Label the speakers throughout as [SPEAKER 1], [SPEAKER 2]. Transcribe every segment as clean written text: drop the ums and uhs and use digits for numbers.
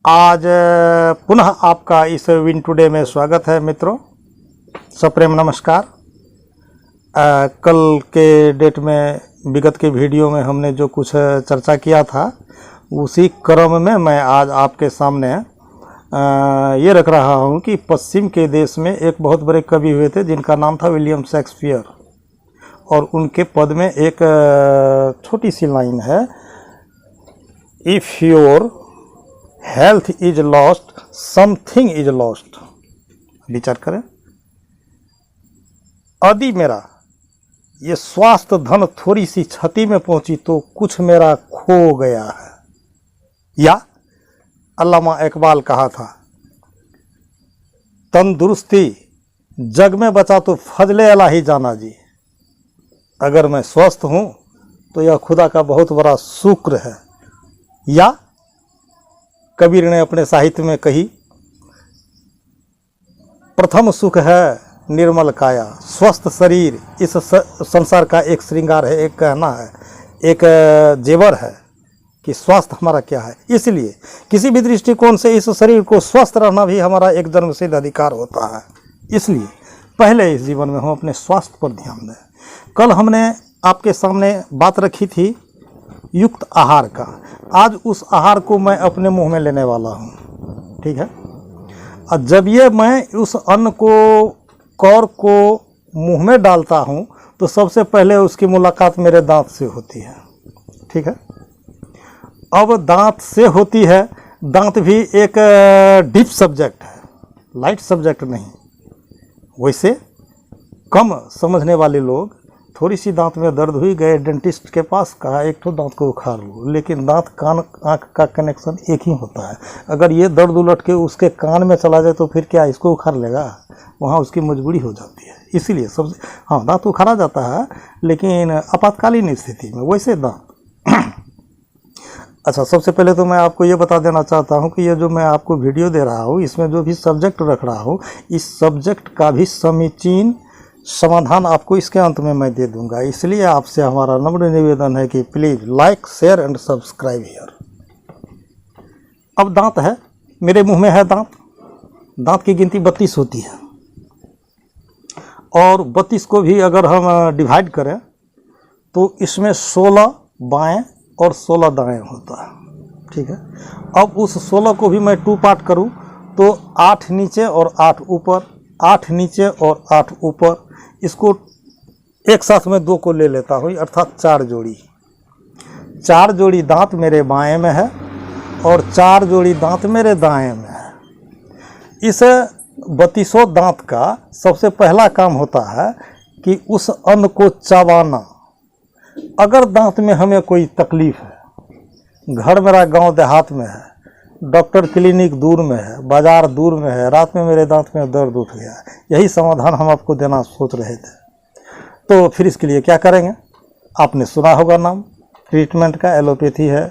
[SPEAKER 1] आज पुनः आपका इस विन टुडे में स्वागत है मित्रों। सप्रेम नमस्कार। कल के डेट में विगत के वीडियो में हमने जो कुछ चर्चा किया था उसी क्रम में मैं आज आपके सामने ये रख रहा हूँ कि पश्चिम के देश में एक बहुत बड़े कवि हुए थे जिनका नाम था विलियम शेक्सपियर, और उनके पद में एक छोटी सी लाइन है, if your health is lost something is lost. विचार करें, यदि मेरा ये स्वास्थ्य धन थोड़ी सी क्षति में पहुंची तो कुछ मेरा खो गया है। या अल्लामा इकबाल कहा था, तंदुरुस्ती जग में बचा तो फजले इलाही जाना जी। अगर मैं स्वस्थ हूं तो यह खुदा का बहुत बड़ा शुक्र है। या कबीर ने अपने साहित्य में कही, प्रथम सुख है निर्मल काया, स्वस्थ शरीर इस संसार का एक श्रृंगार है, एक कहना है, एक जेवर है कि स्वास्थ्य हमारा क्या है। इसलिए किसी भी दृष्टिकोण से इस शरीर को स्वस्थ रहना भी हमारा एक जन्मसिद्ध अधिकार होता है। इसलिए पहले इस जीवन में हम अपने स्वास्थ्य पर ध्यान दें। कल हमने आपके सामने बात रखी थी युक्त आहार का। आज उस आहार को मैं अपने मुंह में लेने वाला हूँ, ठीक है। और जब ये मैं उस अन्न को कौर को मुंह में डालता हूँ तो सबसे पहले उसकी मुलाकात मेरे दांत से होती है, ठीक है। अब दांत से होती है, दांत भी एक डीप सब्जेक्ट है, लाइट सब्जेक्ट नहीं। वैसे कम समझने वाले लोग, थोड़ी सी दांत में दर्द हुई, गए डेंटिस्ट के पास, कहा एक तो दांत को उखाड़ लो, लेकिन दांत कान आँख का कनेक्शन एक ही होता है। अगर ये दर्द उलट के उसके कान में चला जाए तो फिर क्या इसको उखाड़ लेगा? वहाँ उसकी मजबूरी हो जाती है। इसीलिए सबसे दांत उखाड़ा जाता है, लेकिन आपातकालीन स्थिति में। वैसे दांत अच्छा, सबसे पहले तो मैं आपको ये बता देना चाहता हूँ कि ये जो मैं आपको वीडियो दे रहा हूँ, इसमें जो भी सब्जेक्ट रख रहा हूँ, इस सब्जेक्ट का भी समीचीन समाधान आपको इसके अंत में मैं दे दूंगा। इसलिए आपसे हमारा नम्र निवेदन है कि please like share and subscribe here. अब दांत है, मेरे मुंह में है दांत। दांत की गिनती 32 होती है, और 32 को भी अगर हम डिवाइड करें तो इसमें 16 बाएं और 16 दाएं होता है, ठीक है। अब उस 16 को भी मैं 2 पार्ट करूं तो 8 नीचे और 8 ऊपर, 8 नीचे और 8 ऊपर। इसको एक साथ में 2 को ले लेता हूँ, अर्थात 4 जोड़ी। 4 जोड़ी दांत मेरे बाएं में है और 4 जोड़ी दांत मेरे दाएं में है। इस 32 दांत का सबसे पहला काम होता है कि उस अन्न को चबाना। अगर दांत में हमें कोई तकलीफ है, घर मेरा गांव देहात में है, डॉक्टर क्लिनिक दूर में है, बाजार दूर में है, रात में मेरे दांत में दर्द उठ गया, यही समाधान हम आपको देना सोच रहे थे, तो फिर इसके लिए क्या करेंगे? आपने सुना होगा नाम ट्रीटमेंट का। एलोपैथी है,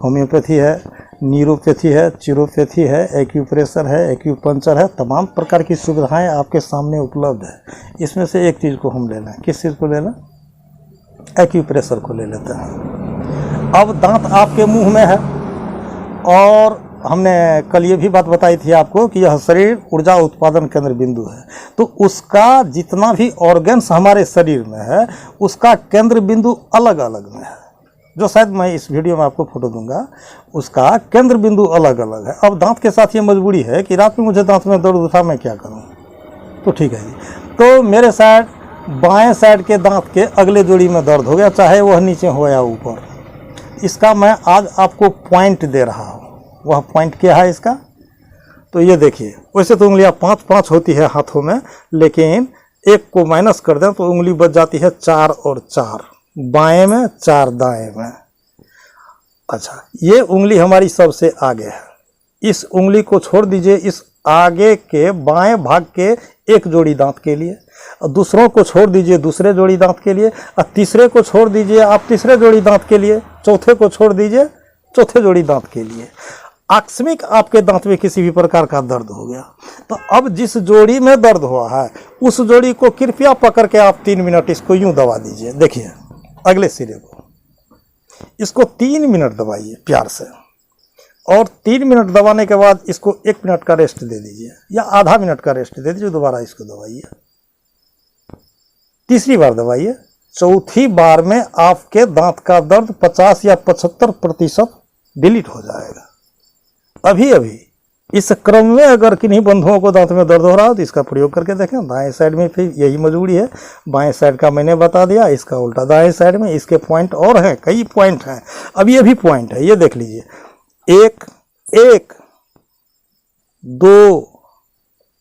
[SPEAKER 1] होम्योपैथी है, न्यूरोपैथी है, चिरोपैथी है, एक्यूप्रेशर है, एक्यूपंक्चर है। तमाम प्रकार की सुविधाएं आपके सामने उपलब्ध है। इसमें से एक चीज़ को हम ले लें। किस चीज़ को ले लें? एक्यूप्रेशर को ले लेते हैं। अब दांत आपके मुंह में है, और हमने कल ये भी बात बताई थी आपको कि यह शरीर ऊर्जा उत्पादन केंद्र बिंदु है। तो उसका जितना भी ऑर्गन्स हमारे शरीर में है, उसका केंद्र बिंदु अलग अलग में है, जो शायद मैं इस वीडियो में आपको फोटो दूंगा। उसका केंद्र बिंदु अलग अलग है। अब दांत के साथ ये मजबूरी है कि रात में मुझे दांत में दर्द उठा, मैं क्या करूं? तो ठीक है जी, तो मेरे साइड बाएं साइड के दांत के अगले जोड़ी में दर्द हो गया, चाहे वह नीचे हो या ऊपर। इसका मैं आज आपको पॉइंट दे रहा हूँ। वह पॉइंट क्या है इसका? तो ये देखिए, वैसे तो उंगलियां 5-5 होती है हाथों में, लेकिन एक को माइनस कर दें तो उंगली बच जाती है 4 और 4, बाएं में 4 दाएं में। अच्छा, ये उंगली हमारी सबसे आगे है। इस उंगली को छोड़ दीजिए इस आगे के बाएं भाग के एक जोड़ी दांत के लिए, और दूसरों को छोड़ दीजिए दूसरे जोड़ी दांत के लिए, और तीसरे को छोड़ दीजिए आप तीसरे जोड़ी दांत के लिए, चौथे को छोड़ दीजिए चौथे जोड़ी दांत के लिए। आकस्मिक आपके दांत में किसी भी प्रकार का दर्द हो गया, तो अब जिस जोड़ी में दर्द हुआ है उस जोड़ी को कृपया पकड़ के आप 3 मिनट इसको यूं दबा दीजिए। देखिए अगले सिरे को, इसको 3 मिनट दबाइए प्यार से। और 3 मिनट दबाने के बाद इसको 1 मिनट का रेस्ट दे दीजिए या आधा मिनट का रेस्ट दे दीजिए, दोबारा इसको दबाइए, तीसरी बार दबाइए। चौथी बार में आपके दांत का दर्द 50 या 75% डिलीट हो जाएगा। अभी अभी इस क्रम में अगर किन्हीं बंधुओं को दांत में दर्द हो रहा हो तो इसका प्रयोग करके देखें। दाएं साइड में फिर यही मजबूरी है, बाएं साइड का मैंने बता दिया, इसका उल्टा दाएं साइड में। इसके पॉइंट और हैं, कई पॉइंट हैं, अब ये भी पॉइंट है, ये देख लीजिए। 1 1 2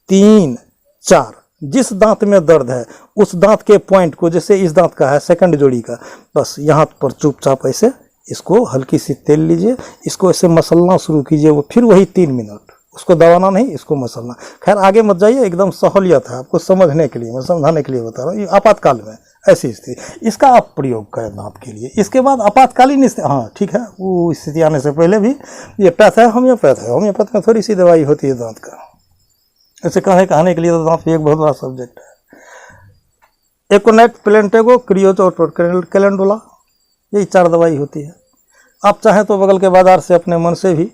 [SPEAKER 1] 3 4, जिस दांत में दर्द है उस दांत के पॉइंट को, जैसे इस दांत का है सेकंड जोड़ी का, बस यहाँ पर चुपचाप ऐसे इसको हल्की सी तेल लीजिए, इसको ऐसे मसलना शुरू कीजिए, वो फिर वही 3 मिनट, उसको दबाना नहीं, इसको मसलना। खैर आगे मत जाइए, एकदम सहूलियत है आपको समझने के लिए, मैं समझाने के लिए बता रहा हूँ। ये आपातकाल में ऐसी स्थिति, इसका आप प्रयोग करें दांत के लिए। इसके बाद आपातकालीन स्थिति, हाँ ठीक है, वो स्थिति आने से पहले भी ये पैथ है, होम्योपैथ है, होम्योपैथ में थोड़ी सी दवाई होती है दांत का। ऐसे कहने के लिए तो दांत भी एक बहुत बड़ा सब्जेक्ट है। एकोनेट, प्लेंटेगो, क्रियोच और कैलेंडुला, यही 4 दवाई होती है। आप चाहें तो बगल के बाज़ार से अपने मन से भी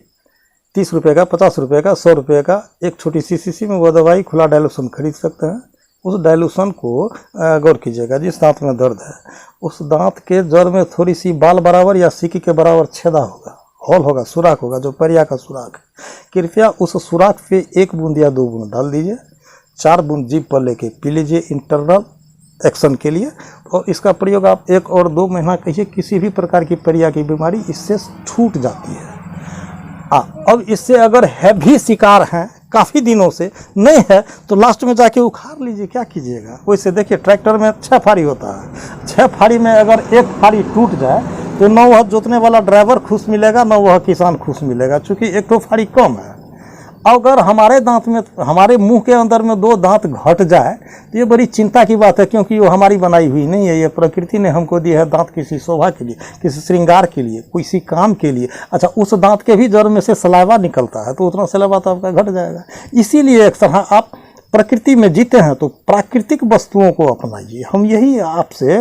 [SPEAKER 1] 30 रुपये का, 50 रुपये का, 100 रुपये का एक छोटी सी शीशी में वो दवाई खुला डाइल्यूशन खरीद सकते हैं। उस डाइल्यूशन को गौर कीजिएगा, जिस दांत में दर्द है उस दांत के जड़ में थोड़ी सी बाल बराबर या सिक्की के बराबर छेदा होगा, हॉल होगा, सुराख होगा, जो परिया का सुराख। कृपया उस सुराख पे 1 बूंद या 2 बूंद डाल दीजिए, 4 बूंद जीभ पर लेके पी लीजिए इंटरनल एक्शन के लिए। और इसका प्रयोग आप 1 और 2 महीना कहिए, किसी भी प्रकार की परिया की बीमारी इससे छूट जाती है। अब इससे अगर हैवी शिकार हैं काफ़ी दिनों से, नहीं है तो लास्ट में जाके उखाड़ लीजिए, क्या कीजिएगा। वैसे देखिए ट्रैक्टर में 6 फाड़ी होता है, 6 फाड़ी में अगर 1 फाड़ी टूट जाए तो न वह जोतने वाला ड्राइवर खुश मिलेगा, न वह किसान खुश मिलेगा, क्योंकि 1 तो फाड़ी कम है। अगर हमारे दांत में, हमारे मुंह के अंदर में 2 दांत घट जाए तो ये बड़ी चिंता की बात है, क्योंकि वो हमारी बनाई हुई नहीं है, ये प्रकृति ने हमको दी है। दांत किसी शोभा के लिए, किसी श्रृंगार के लिए, किसी काम के लिए। अच्छा, उस दांत के भी जड़ में से सलाइवा निकलता है, तो उतना सलाइवा तो आपका घट जाएगा। इसीलिए एक तरह आप प्रकृति में जीते हैं तो प्राकृतिक वस्तुओं को अपनाइए। हम यही आपसे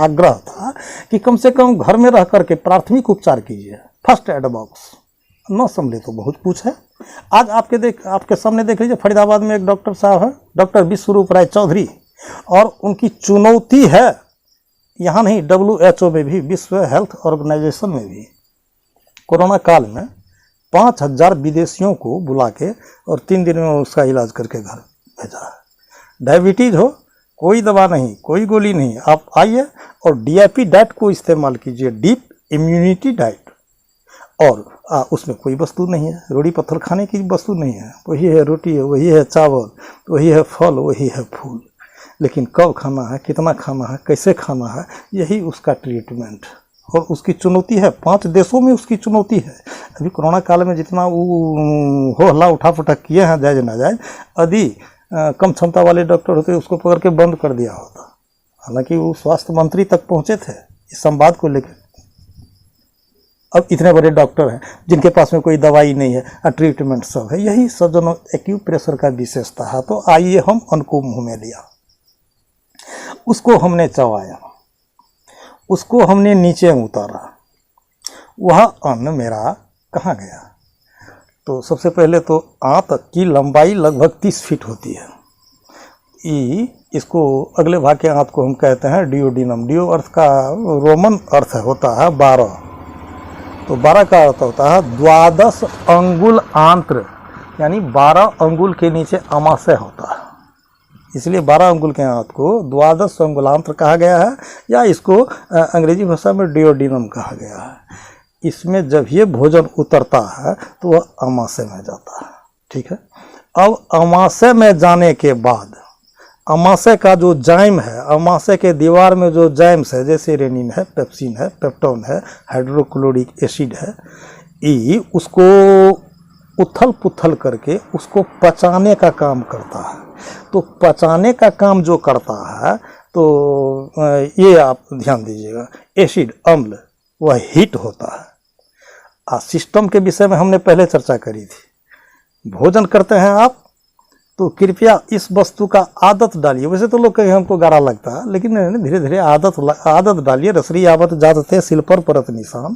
[SPEAKER 1] आग्रह था कि कम से कम घर में रह करके प्राथमिक उपचार कीजिए। फर्स्ट एड बॉक्स न संभले तो बहुत कुछ है। आज आपके सामने देख लीजिए, फरीदाबाद में एक डॉक्टर साहब हैं, डॉक्टर विश्वरूप राय चौधरी, और उनकी चुनौती है, यहाँ नहीं WHO में भी, विश्व हेल्थ ऑर्गेनाइजेशन में भी, कोरोना काल में 5000 विदेशियों को बुला के और 3 दिन में उसका इलाज करके घर भेजा है। डायबिटीज़ हो, कोई दवा नहीं, कोई गोली नहीं, आप आइए और DIP डाइट को इस्तेमाल कीजिए, डीप इम्यूनिटी डाइट। और उसमें कोई वस्तु नहीं है, रोटी पत्थर खाने की वस्तु नहीं है, वही है रोटी है, वही है चावल, वही है फल, वही है फूल। लेकिन कब खाना है, कितना खाना है, कैसे खाना है, यही उसका ट्रीटमेंट। और उसकी चुनौती है, 5 देशों में उसकी चुनौती है। अभी कोरोना काल में जितना वो हो हल्ला उठा फटक किए हैं जायज नाजायज, यदि कम क्षमता वाले डॉक्टर होते उसको पकड़ के बंद कर दिया होता। हालांकि वो स्वास्थ्य मंत्री तक पहुँचे थे इस संवाद को लेकर। अब इतने बड़े डॉक्टर हैं जिनके पास में कोई दवाई नहीं है, ट्रीटमेंट सब है। यही सज्जनों एक्यूप्रेशर का विशेषता है। तो आइए हम अन्न को मुँह में लिया, उसको हमने चबाया, उसको हमने नीचे उतारा, वह अन्न मेरा कहाँ गया। तो सबसे पहले तो आंत की लंबाई लगभग 30 फीट होती है। इसको अगले भाग के आंत को हम कहते हैं डियोडिनम। डियो अर्थ का रोमन अर्थ होता है 12, तो 12 का अर्थ होता है 12 अंगुल आंत्र, यानी 12 अंगुल के नीचे अमाशय होता है। इसलिए 12 अंगुल के आंत को 12 अंगुलांत्र कहा गया है, या इसको अंग्रेजी भाषा में डियोडिनम कहा गया है। इसमें जब ये भोजन उतरता है तो वह अमाशय में जाता है। ठीक है, अब अमाशय में जाने के बाद अमाशय का जो जाइम है, अमाशय के दीवार में जो जाइम्स है, जैसे रेनिन है, पेप्सिन है, पेप्टोन है, हाइड्रोक्लोरिक एसिड है, ये उसको उथल पुथल करके उसको पचाने का काम करता है। तो पचाने का काम जो करता है, तो ये आप ध्यान दीजिएगा, एसिड अम्ल वह हीट होता है। सिस्टम के विषय में हमने पहले चर्चा करी थी। भोजन करते हैं आप तो कृपया इस वस्तु का आदत डालिए। वैसे तो लोग कहें हमको गारा लगता है, लेकिन धीरे धीरे आदत डालिए। रसरी आवत जात थे सिल पर परत निशान।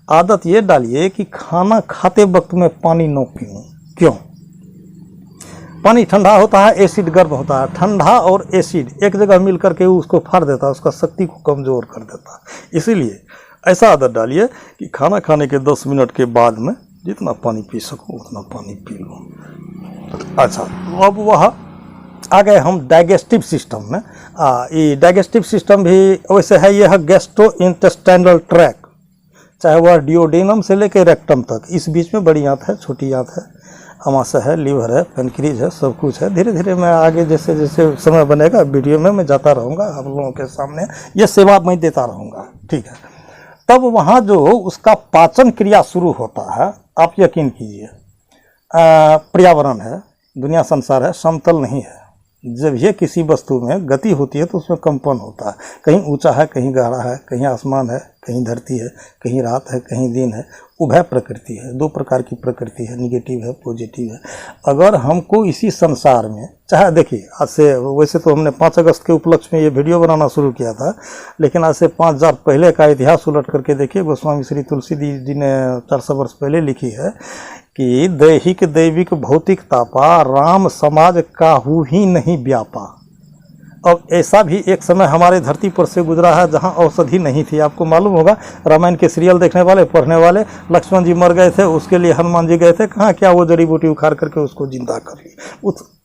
[SPEAKER 1] आदत ये डालिए कि खाना खाते वक्त में पानी न पीऊँ। क्यों? पानी ठंडा होता है, एसिड गर्म होता है, ठंडा और एसिड एक जगह मिल करके उसको फाड़ देता है, उसका शक्ति को कमज़ोर कर देता है। इसीलिए ऐसा आदत डालिए कि खाना खाने के 10 मिनट के बाद में जितना पानी पी सकूं उतना पानी पी लूँ। अच्छा, अब वह आ गए हम डाइजेस्टिव सिस्टम में। ये डाइजेस्टिव सिस्टम भी वैसे है, यह गैस्ट्रो इंटेस्टाइनल ट्रैक, चाहे वह डिओडेनम से लेकर रेक्टम तक, इस बीच में बड़ी आंत है, छोटी आंत है, अमाशय है, लीवर है, पेनक्रीज है, सब कुछ है। धीरे धीरे मैं आगे जैसे जैसे समय बनेगा वीडियो में मैं जाता रहूँगा आप लोगों के सामने, ये सेवा मैं देता रहूँगा, ठीक है। तब वहाँ जो उसका पाचन क्रिया शुरू होता है, आप यकीन कीजिए, पर्यावरण है, दुनिया संसार है, समतल नहीं है। जब ये किसी वस्तु में गति होती है तो उसमें कंपन होता है, कहीं ऊंचा है, कहीं गहरा है, कहीं आसमान है, कहीं धरती है, कहीं रात है, कहीं दिन है, उभय प्रकृति है, दो प्रकार की प्रकृति है, निगेटिव है, पॉजिटिव है। अगर हमको इसी संसार में, चाहे देखिए आज से, वैसे तो हमने 5 अगस्त के उपलक्ष्य में ये वीडियो बनाना शुरू किया था, लेकिन आज से 5000 पहले का इतिहास उलट करके देखिए, गोस्वामी श्री तुलसीदास जी ने 400 वर्ष पहले लिखी है कि दैहिक दैविक भौतिक तापा, राम समाज काहू ही नहीं व्यापा। अब ऐसा भी एक समय हमारे धरती पर से गुजरा है जहां औषधि नहीं थी। आपको मालूम होगा, रामायण के सीरियल देखने वाले, पढ़ने वाले, लक्ष्मण जी मर गए थे, उसके लिए हनुमान जी गए थे, कहाँ क्या वो जड़ी बूटी उखाड़ करके उसको जिंदा कर ली।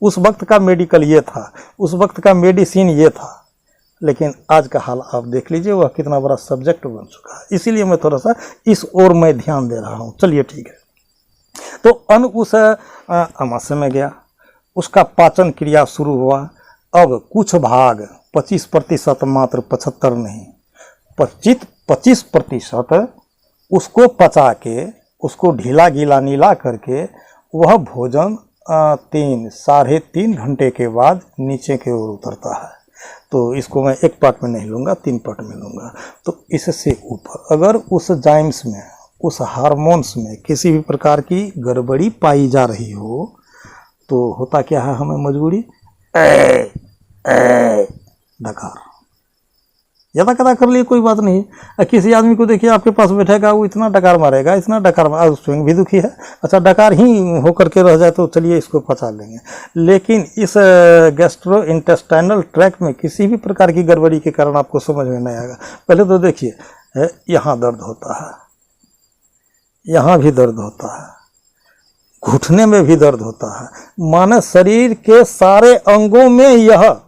[SPEAKER 1] उस वक्त का मेडिकल ये था, उस वक्त का मेडिसिन ये था। लेकिन आज का हाल आप देख लीजिए, वह कितना बड़ा सब्जेक्ट बन चुका है। इसीलिए मैं थोड़ा सा इस ओर मैं ध्यान दे रहा हूँ। चलिए ठीक है, तो अन्न उस अमाशय में गया, उसका पाचन क्रिया शुरू हुआ। अब कुछ भाग 25% मात्र, 75 नहीं, 25% उसको पचा के, उसको ढीला गीला नीला करके वह भोजन 3-3.5 घंटे के बाद नीचे की ओर उतरता है। तो इसको मैं एक पार्ट में नहीं लूँगा, 3 पार्ट में लूँगा। तो इससे ऊपर अगर उस जाइम्स में, उस हार्मोन्स में किसी भी प्रकार की गड़बड़ी पाई जा रही हो तो होता क्या है, हमें मजबूरी डकार। ज़्यादा कदा कर लिए कोई बात नहीं। किसी आदमी को देखिए आपके पास बैठेगा, वो इतना डकार मारेगा, इतना डकार मार, स्वयं भी दुखी है। अच्छा, डकार ही होकर के रह जाए तो चलिए इसको पचा लेंगे। लेकिन इस गैस्ट्रो इंटेस्टाइनल ट्रैक में किसी भी प्रकार की गड़बड़ी के कारण आपको समझ में नहीं आएगा। पहले तो देखिए, यहाँ दर्द होता है, यहाँ भी दर्द होता है, घुटने में भी दर्द होता है, माने शरीर के सारे अंगों में यह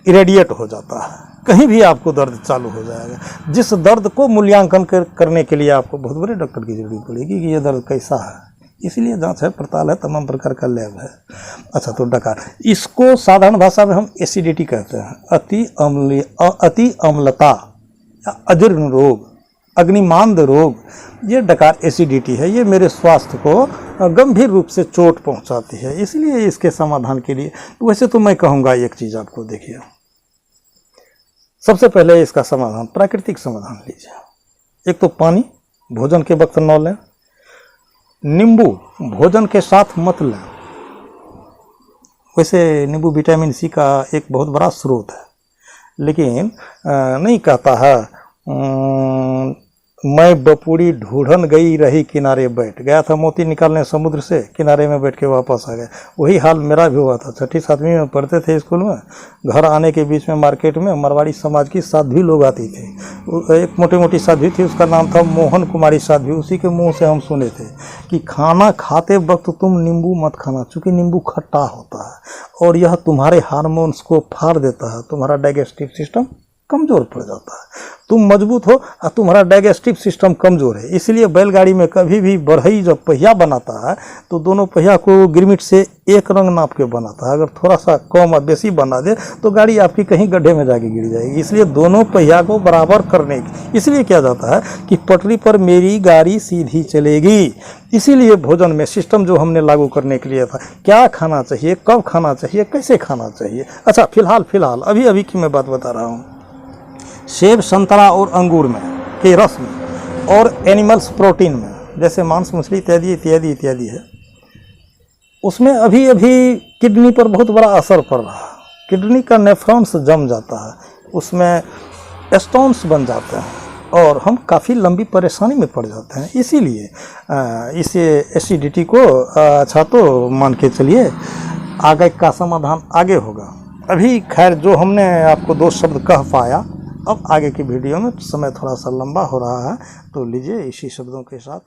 [SPEAKER 1] इरेडिएट हो जाता है। कहीं भी आपको दर्द चालू हो जाएगा। जिस दर्द को मूल्यांकन करने के लिए आपको बहुत बड़े डॉक्टर की जरूरत पड़ेगी कि यह दर्द कैसा है। इसीलिए जांच है, पड़ताल है, तमाम प्रकार का लैब है। अच्छा, तो डकार, इसको साधारण भाषा में हम एसिडिटी कहते हैं। अति अम्लता या अजीर्ण रोग, अग्निमांद रोग, ये डकार एसिडिटी है। ये मेरे स्वास्थ्य को गंभीर रूप से चोट पहुंचाती है। इसलिए इसके समाधान के लिए वैसे तो मैं कहूँगा एक चीज़ आपको, देखिए, सबसे पहले इसका समाधान, प्राकृतिक समाधान लीजिए। एक तो पानी भोजन के वक्त न लें, नींबू भोजन के साथ मत लें। वैसे नींबू विटामिन सी का एक बहुत बड़ा स्रोत है, लेकिन नहीं कहता है मैं बपूरी ढूंढन गई रही किनारे बैठ। गया था मोती निकालने समुद्र से, किनारे में बैठ के वापस आ गया। वही हाल मेरा भी हुआ था। 6ठी 7वीं में पढ़ते थे स्कूल में, घर आने के बीच में मार्केट में मारवाड़ी समाज की साध्वी लोग आती थी। एक मोटी मोटी साध्वी थी, उसका नाम था मोहन कुमारी साध्वी। उसी के मुंह से हम सुने थे कि खाना खाते वक्त तुम नींबू मत खाना, चूँकि नींबू खट्टा होता है और यह तुम्हारे हार्मोन्स को फाड़ देता है, तुम्हारा डाइजेस्टिव सिस्टम कमज़ोर पड़ जाता है। तुम मजबूत हो और तुम्हारा डाइजेस्टिव सिस्टम कमज़ोर है। इसलिए बैलगाड़ी में कभी भी बढ़ई जब पहिया बनाता है तो दोनों पहिया को गिरमिट से एक रंग नाप के बनाता है। अगर थोड़ा सा कम और बेसी बना दे तो गाड़ी आपकी कहीं गड्ढे में जाके गिर जाएगी। इसलिए दोनों पहिया को बराबर करने की इसलिए किया जाता है कि पटरी पर मेरी गाड़ी सीधी चलेगी। इसीलिए भोजन में सिस्टम जो हमने लागू करने के लिए था, क्या खाना चाहिए, कब खाना चाहिए, कैसे खाना चाहिए। अच्छा, फिलहाल अभी की मैं बात बता रहा हूँ। सेब, संतरा और अंगूर में के रस में और एनिमल्स प्रोटीन में, जैसे मांस, मछली इत्यादि है, उसमें अभी किडनी पर बहुत बड़ा असर पड़ रहा है। किडनी का नेफ्रॉन्स जम जाता है, उसमें स्टोन्स बन जाते हैं। और हम काफ़ी लंबी परेशानी में पड़ जाते हैं। इसीलिए इस एसिडिटी को अच्छा तो मान के चलिए आगे का समाधान आगे होगा। अभी खैर जो हमने आपको 2 शब्द कह पाया, अब आगे की वीडियो में समय थोड़ा सा लंबा हो रहा है, तो लीजिए इसी शब्दों के साथ